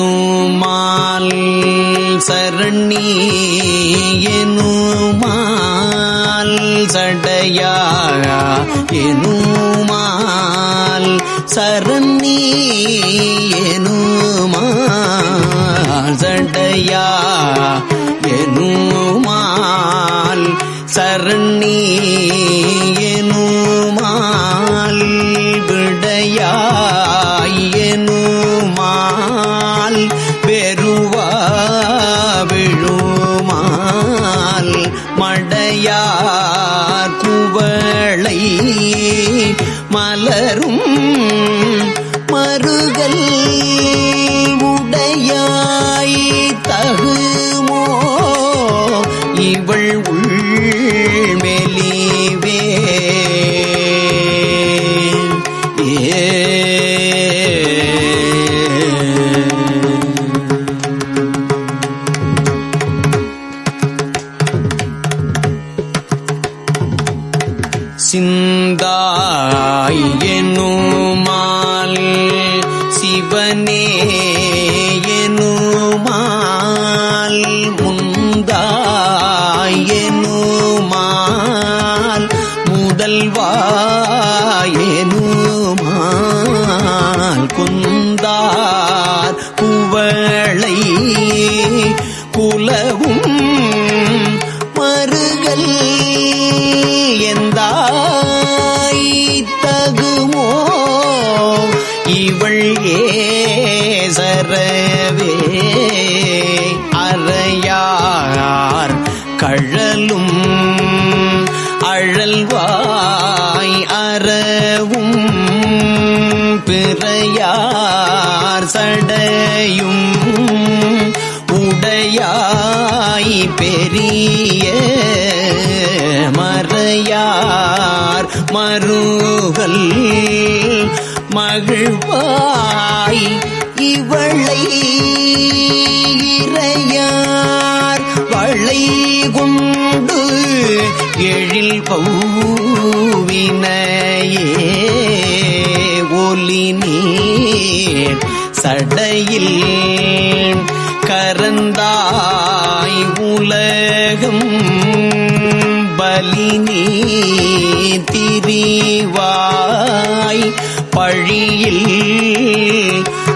சடையாயெனுமால் சரணி எனுமால் சடையாயெனுமால் சரணி எனுமால் சடையாயெனுமால் சரணி எனுமால் விடையாயெனுமால் பெருவா விழுமால் மடையார் குவளை மலரும் மருகல் உடையாய் தகுமோ இவள் உள்மெலிவே சிந்தாய் எனுமால் சிவனே எனுமால் முந்தாய் எனுமால் முதல்வாய் எனுமால் குந்தார் குவளை குலவும் மருகல் எந்தாய் தகுமோ இவள் ஏசரவே அறையார் கழலும் அழல்வாய் அறவும் பிறையார் சடையும் உடையாய் பெரிய மறையார் மருகல் மகிழ்வாய் இவளை இறையார் வளை கொண்டு எழில் பௌவினையே ஒலி நீர் சடையில் கரந்தாய் உலகம் பலினீ திரிவாய் பழியில்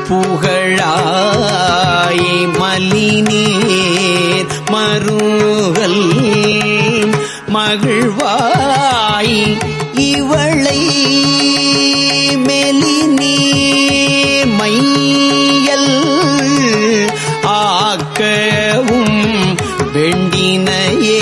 புகழாய் மலினீர் மருகல் மகிழ்வாய் இவளை மெலினீர் மையல் ஆக்கவும் வெண்டினையே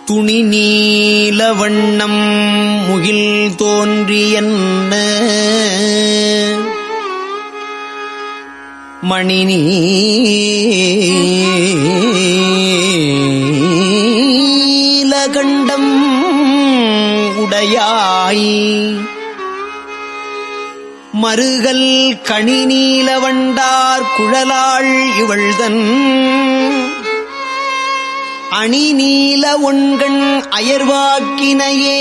துணி நீல வண்ணம் முகில் தோன்றியன்ன மணி நீலகண்டம் உடையாய் மருகல் கணி நீல வண்டார் குழலாள் இவள்தன் அணி நீல ஒண்கண் அயர்வாக்கினையே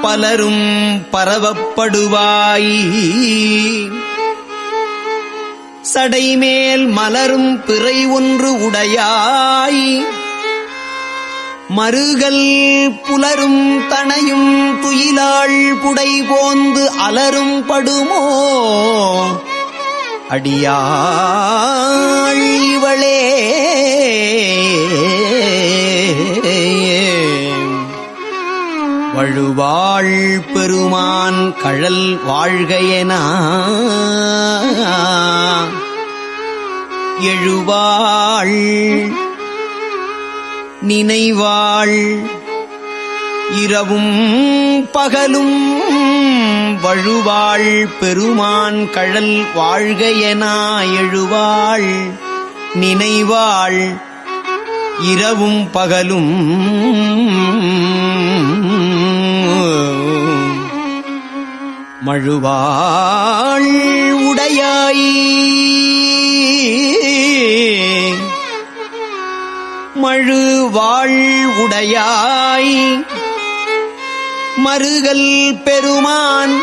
பலரும் பரவப்படுவாய் சடைமேல் மலரும் பிறை ஒன்று உடையாய் மருகல் புலரும் தனையும் துயிலாள் புடை போந்து அலரும் படுமோ அடியாள் இவளே வழுவாள் பெருமான் கழல் வாழ்கையென எழுவாள் நினைவாள் இரவும் பகலும் வழுவாள் பெருமான் கழல் வாழ்கையனா எழுவாள் நினைவாள் இரவும் பகலும் மழுவாள் உடையாய் மழுவாள் உடையாய் மருகல் பெருமான்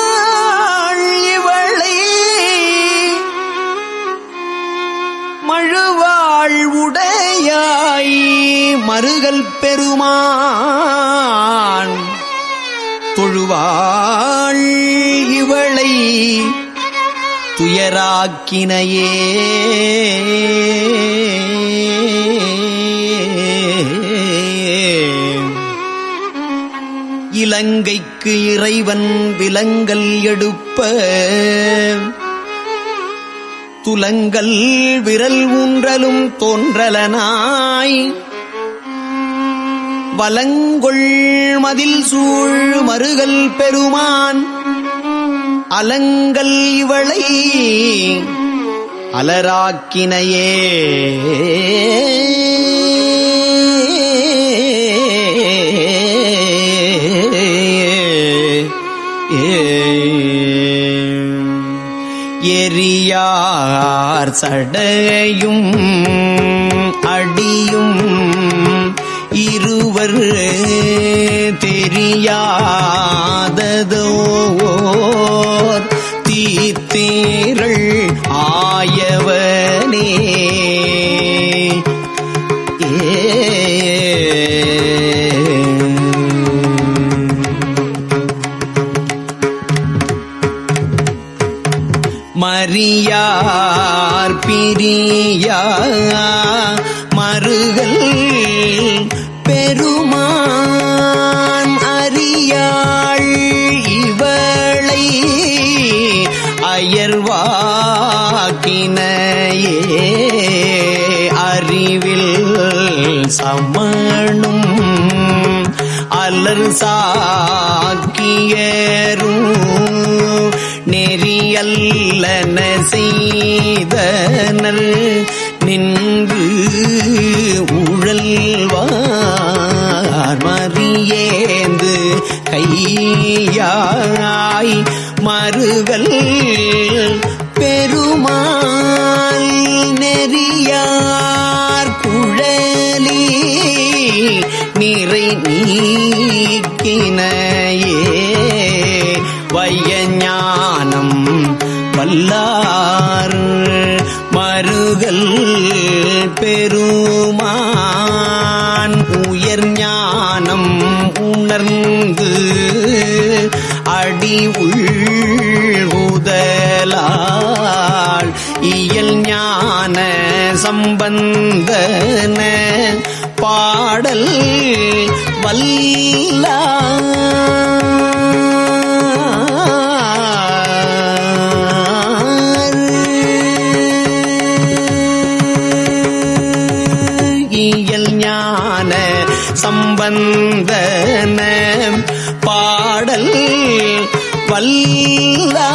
தொழுவாள் இவளை மழுவாள் உடையாய் மருகல் பெருமான் தொழுவாள் இவளை துயராக்கினையே இலங்கைக்கு இறைவன் விலங்கல் எடுப்ப துலங்கல் விரல் ஊன்றலும் தோன்றலனாய் வலங்கொள் மதில் சூழ் மருகல் பெருமான் அலங்கல் இவளை அலராக்கினையே எரியார் சடையும் அடியும் இருவர் தெரியாததோர் தீத்தேரள் ஆயவனே மறியார் பிரியா மருகல் பெருமான் அறியாள் இவளை அயர்வாக்கினையே அறிவில் சமணும் அலர் சாக்கியரும் நெறியல்லன செய்தனர் நின்று உழல்வார் மறியேந்து கையாய் மருகல் பெருமாள் நெறியார் குழலி நிறை நீக்கினையே வையஞானம் வல்லார் மருகல் பெருமான் உயர் ஞானம் உணர்ந்து அடி உள்வுதலால் இயல் ஞான சம்பந்தன பாடல் வல்லார் இயல் ஞான சம்பந்தன பாடல்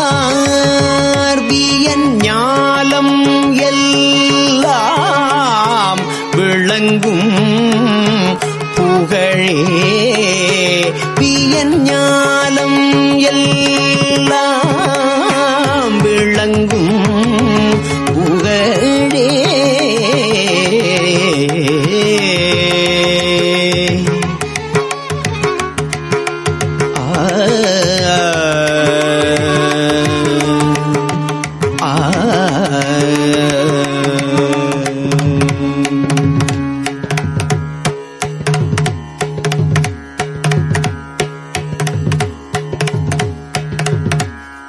வல்லார் வியன் ஞாலம் எல்லாம் விளங்கும் புகழே வியன் ஞாலம் எல்லாம் விளங்கும் புகழே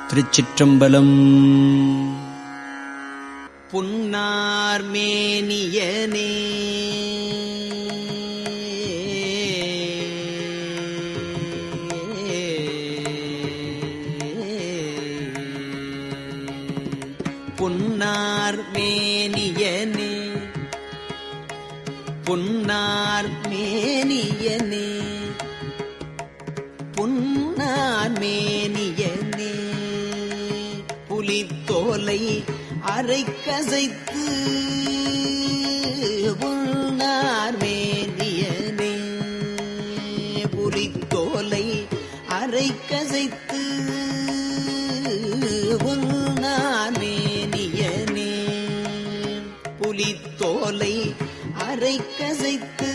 திருச்சிற்றம்பலம். புன்னார் மேனியனே பொன்னார் மேனியனே பொன்னார் மேனியனே மேனியனே புலித்தோலை அரைக்கசைத்து உள்நார் மேனியனே புலித்தோலை அரைக்கசைத்து உள்நார் மேனியனே புலித்தோலை அரைக்கசைத்து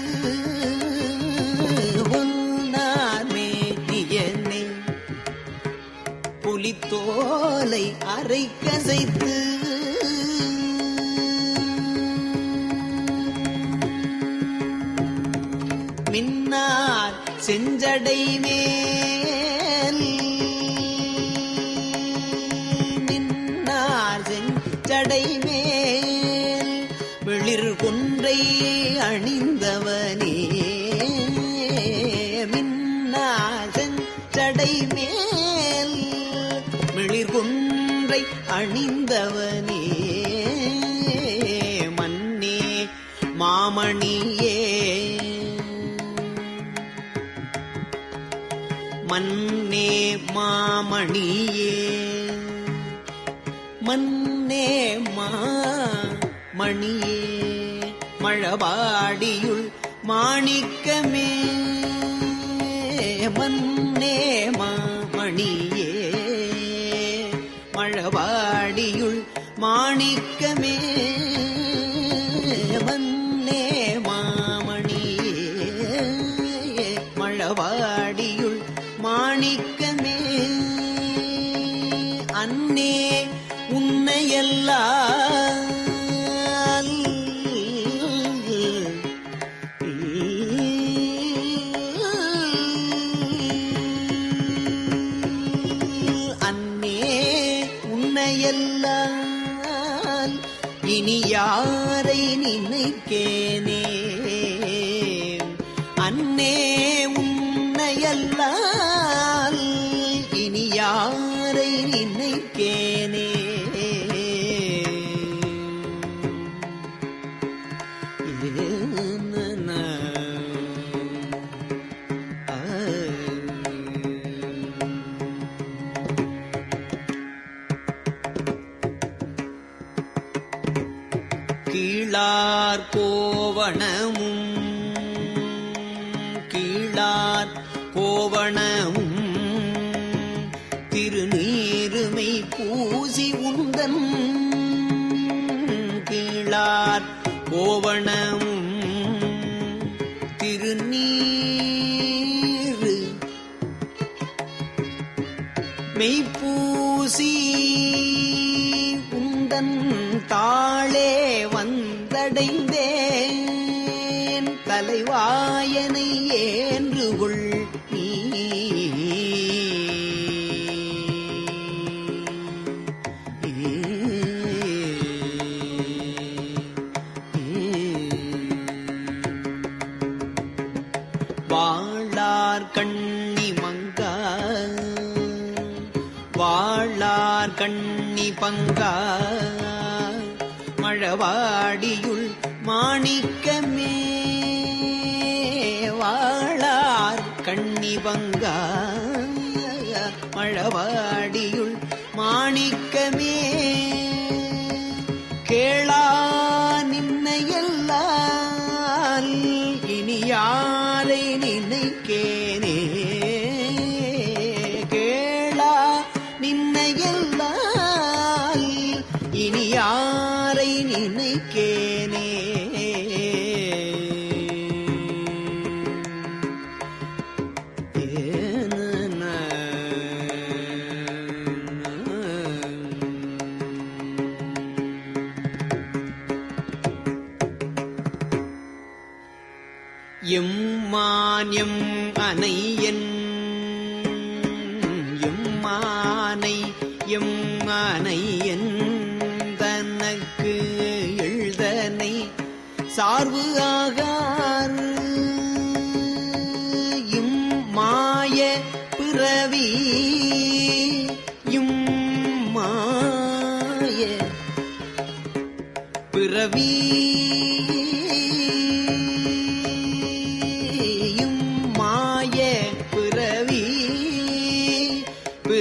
உள்நார் மேனியனே புலித்தோலை அரைக்கசைத்து மின்னார் செஞ்சடை மேல் மின்னார் செஞ்சடை மேல் வெளிர் கொன்றை அணிந்தவனே மின்னார் செஞ்சடை மேல் வெளிர் கொன்றை அணிந்தவனே மன்னே மாமணியே மன்னே மாமணியே மன்னே மாமணியே மழபாடியுள் மாணிக்கமே மன்னே மாமணியே மழபாடியுள் மாணிக்கமே மன்னே மாமணியே மழபாடியுள் மாணிக்கமே அன்னே உன்னையெல்லாம் அன்னே உன்னையெல்லாம் இனி யாரை நினைக்கேனே அன்னே உன்னையல்லால் இனி யாரை நினைக்கேனே கீழார் கோவணமும் கீழார் கோவணமும் திருநீருமை பூசி உந்தன் கீழார் கோவணமும் திருநீரு மெய்ப்பூசி உந்தன் தாளே வந்தடைந்தேன் தலைவாயனை ஏன்றுகொள் நீ வாழார் கண்ணி மங்கா வாழார் கண்ணி பங்கா மழவாடியுள் மாணிக்கமே வாழார் கண்ணி பங்கா மழவாடியுள் மாணிக்கமே கேளா நின்னையல்லால் இனி யாரை நினைக்கேனே கேளா நின்னையல்லால் இனி யாரை நினைக்கேனே எம்மான்யம் அனையன் எம்மானை எம்மானையன் தனக்கு எழுதனை சார்பு ஆகார் இம்மாய பிறவி இம்மாய பிறவி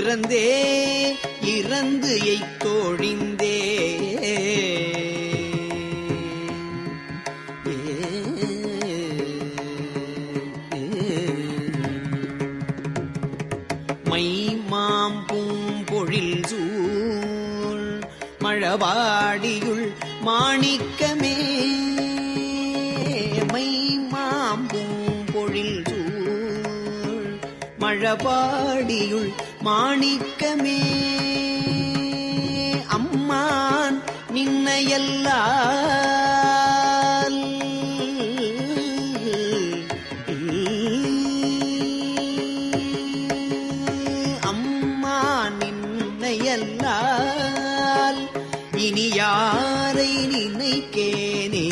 பிறந்தே இறந்து எய்த்தோழிந்தே மைமாம் பூம்பொழில் சூழ் மழவாடியுள் மாணிக்கமே மைமாம் பூம்பொழில் சூழ் மழவாடியுள் மாணிக்கமே அம்மான் நின்னையல்லால் அம்மான் நின்னையல்லால் இனி யாரை நினைக்கேனே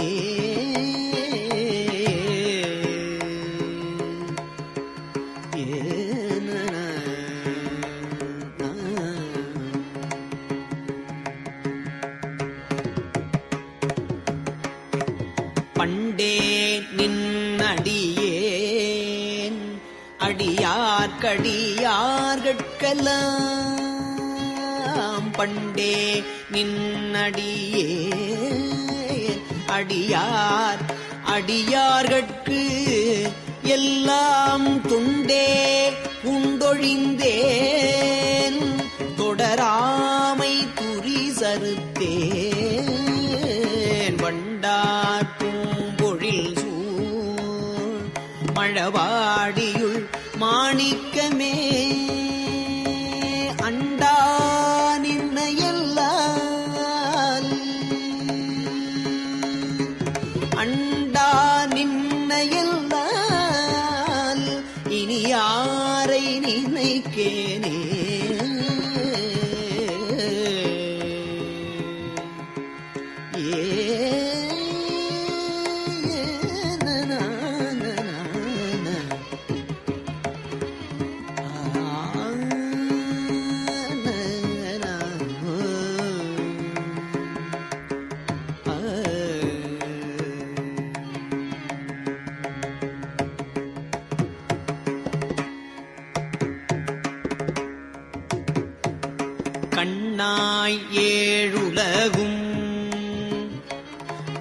பண்டே நின்னடியேன் அடியார்க்கடியார்கட்கெல்லாம் பண்டே நின்னடியேன் அடியார் அடியார்கட்கு எல்லாம் துண்டே உண்டொழிந்தேன் தொடராமை துரி சறுத்தேன் வண்டார் பூம்பொழில் சூழ் மழவாடியுள் மாணிக்கமே அண்டா நின்னையல்லால் அண்டா நின்னையல்லால் இனி யாரை நினைக்கேனே கண்ணாய் ஏழுலகும்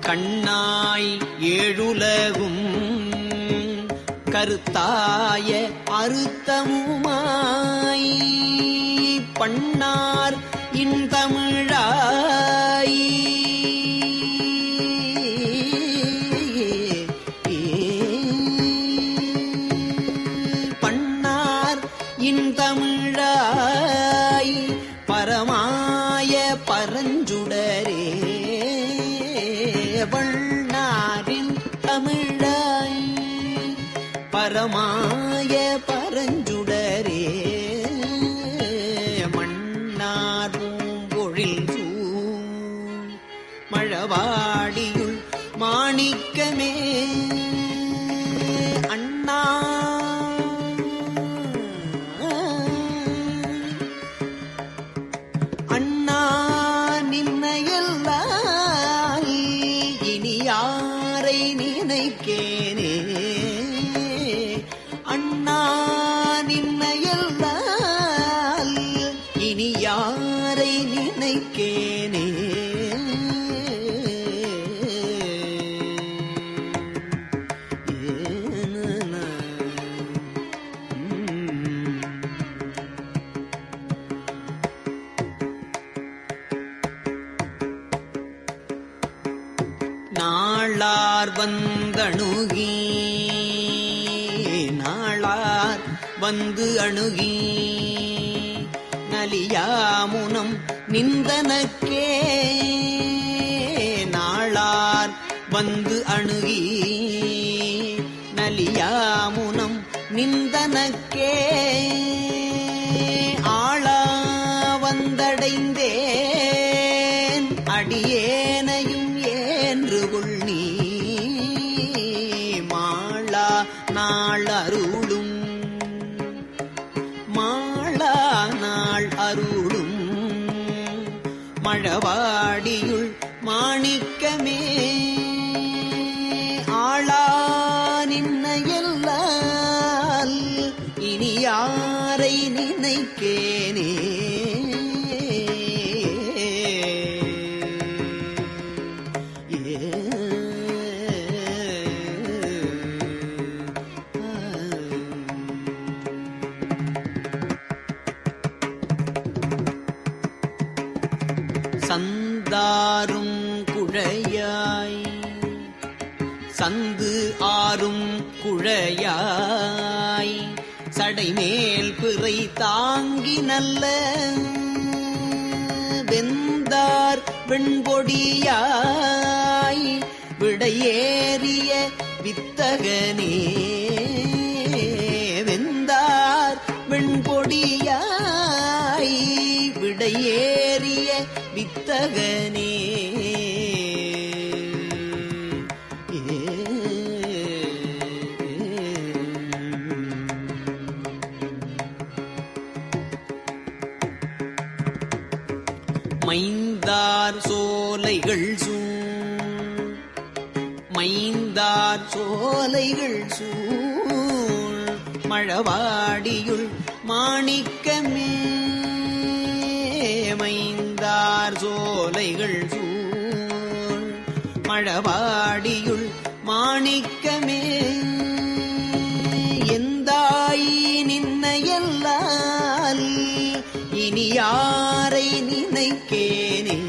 கண்ணாய் ஏழுலகும் கருத்தாய அறுத்தமுமாய் பண்ணார் இன்தமிழாய் பண்ணார் இன்தமிழாய் பரமாய பரஞ்சுடரே வண்ணாரின் தமிழாய் பரமாய பரஞ்சுடரே மன்னார் பூம்பொழில் சூழ் மழவாடியுள் மாணிக்கமே அண்ணா அண்ணா நின்னையல்லால் இனி யாரை நினைக்கேனே அண்ணா நின்னையல்லால் இனி யாரை நினைக்கேனே நாளார் வந்தணுகி நாளார் வந்து அணுகி நலியாமுனம் நிந்தனக்கே நாளார் வந்து அணுகி நலியாமுனம் நிந்தனக்கே ஆளா வந்தடைந்தேன் அடியேனையும் ஏன்று கொள் நீ மாளா நாள் அருளும் மாளா நாள் அருளும் மழவாடியுள் மாணிக்கமே ஆளா நின்னையல்லால் இனி யாரை நினைக்கேனே சந்தாரும் குழையாய் சந்து ஆறும் குழையாய் சடைமேல் பிறை தாங்கி நல்ல வெந்தார் வெண்பொடியாய் விடையேறிய வித்தகனே வெந்தார் வெண்பொடியாய் விடையேறிய வித்தகனே மைந்தார் சோலைகள் மைந்தார் சோலைகள் சூழ் மழவாடியுள் மாணிக்கமே மைந்தார் சோலைகள் சூழ் மழவாடியுள் மாணிக்கமே எந்தாய் நின்னையல்லால் இனி யாரை நினைக்கேனே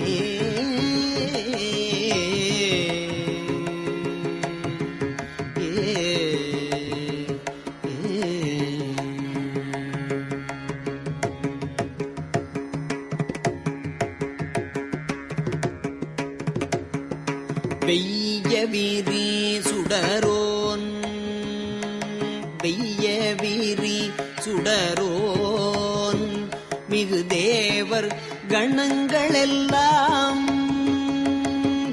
வெய்ய விரி சுடரோன் வெய்ய விரி சுடரோன் மிகு தேவர் கணங்களெல்லாம்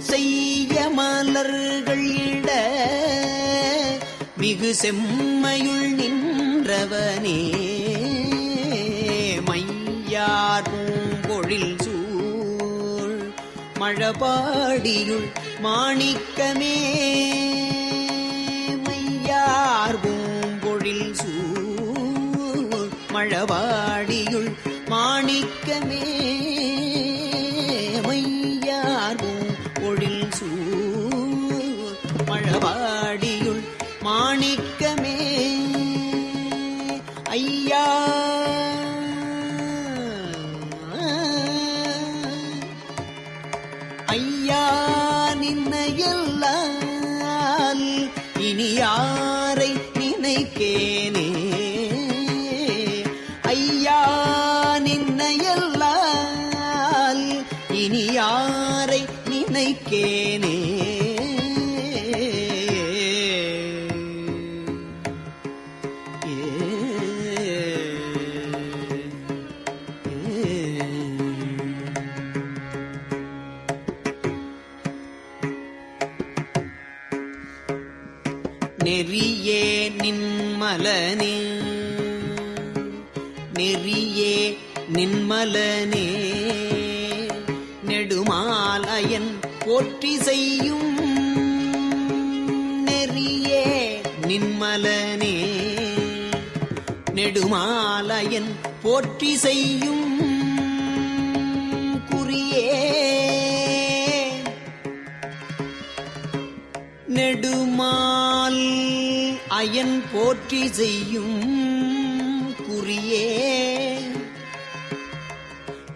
செய்ய மலர்கள் இட மிகு செம்மையுள் நின்றவனே மையார் பூம்பொழில் சூழ் மழபாடியுள் மாணிக்கமே மையார் பூம்பொழில் சூழ் மழபாடியுள் மாணிக்கமே மையார் பூம்பொழில் சூழ் மழபாடியுள் மாணிக்கமே ஐயா ஐயா நின்னையல்லால் இனி யாரை நினைக்கேனே ஐயா நின்னையல்லால் இனி யாரை நினைக்கேனே நெறியே நின்மலனே நெறியே நின்மலனே நெடுமாலயன் போற்றி செய்யும் நெறியே நின்மலனே நெடுமாலயன் போற்றி செய்யும் குறியே நெடுமால் அயன் போற்றி செய்யும் குறியே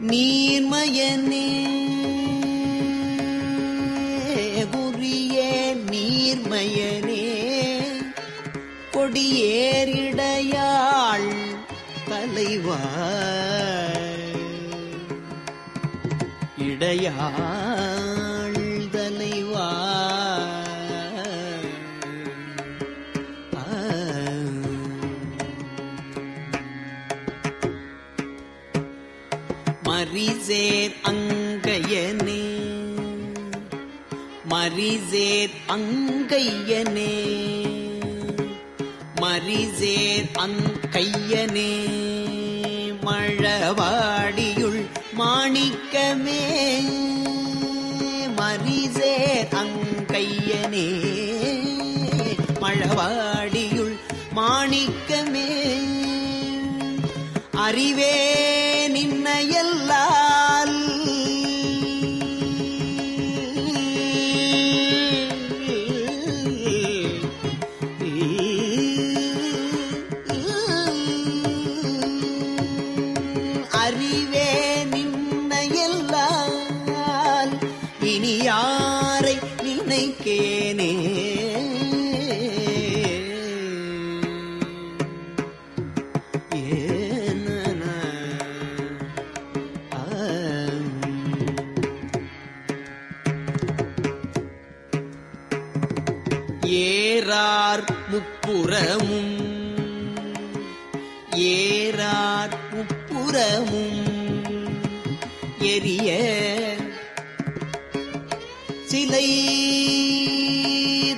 நீர்மயனே குறியே நீர்மயனே கொடியேறிடையாள் தலைவா இடையாள் தலைவா மரிசேர் அங்கையனே மரிசேர் அங்கையனே மரிசேர் அங்கையனே மழவாடியுள் மாணிக்கமே மரிசேர் அங்கையனே மழவாடியுள் மாணிக்கமே அறிவே நின்னையல்லால் அறிவே நின்னையல்லால் முப்புறமும் ஏறார் முப்புறமும் எரிய சிலை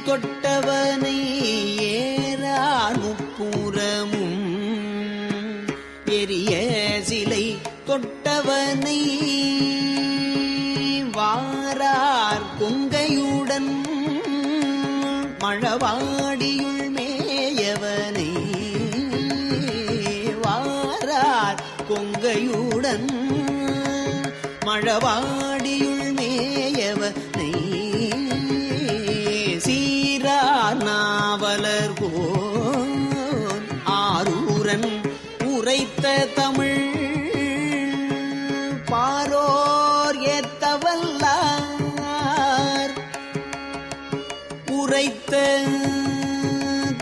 தொட்டவனை ஏறார் முப்புறமும் எரிய சிலை தொட்டவனை வாரார் கொங்கையுடன் மழவாடியுள் மேயவனை வாரார் கொங்கையுடன் மழவாடியுள் மேயவனை சீரார் நாவலர்கோன் ஆரூரன் உரைத்த தமிழ் பாரோர் ஏத்தவல்லார் உரைத்த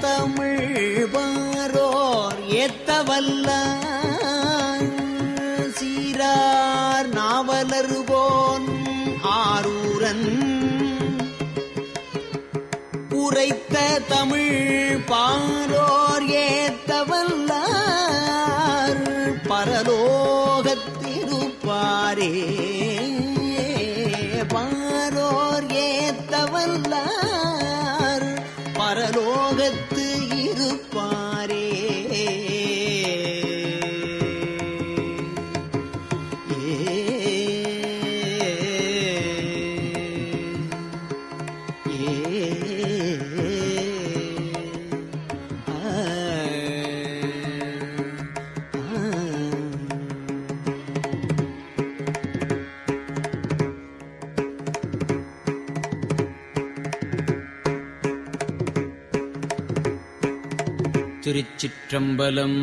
தமிழ் பாரோர் ஏத்தவல்லார் சீரார் நாவலர்கோன் ஆரூரன் உரைத்த தமிழ் பாரோர் ஏத்தவல்லார் பரலோகத்திருப்பாரே பாரோர் ஏத்தவல்லார் பரலோகத்து இருப்பாரே திருச்சிற்றம்பலம்.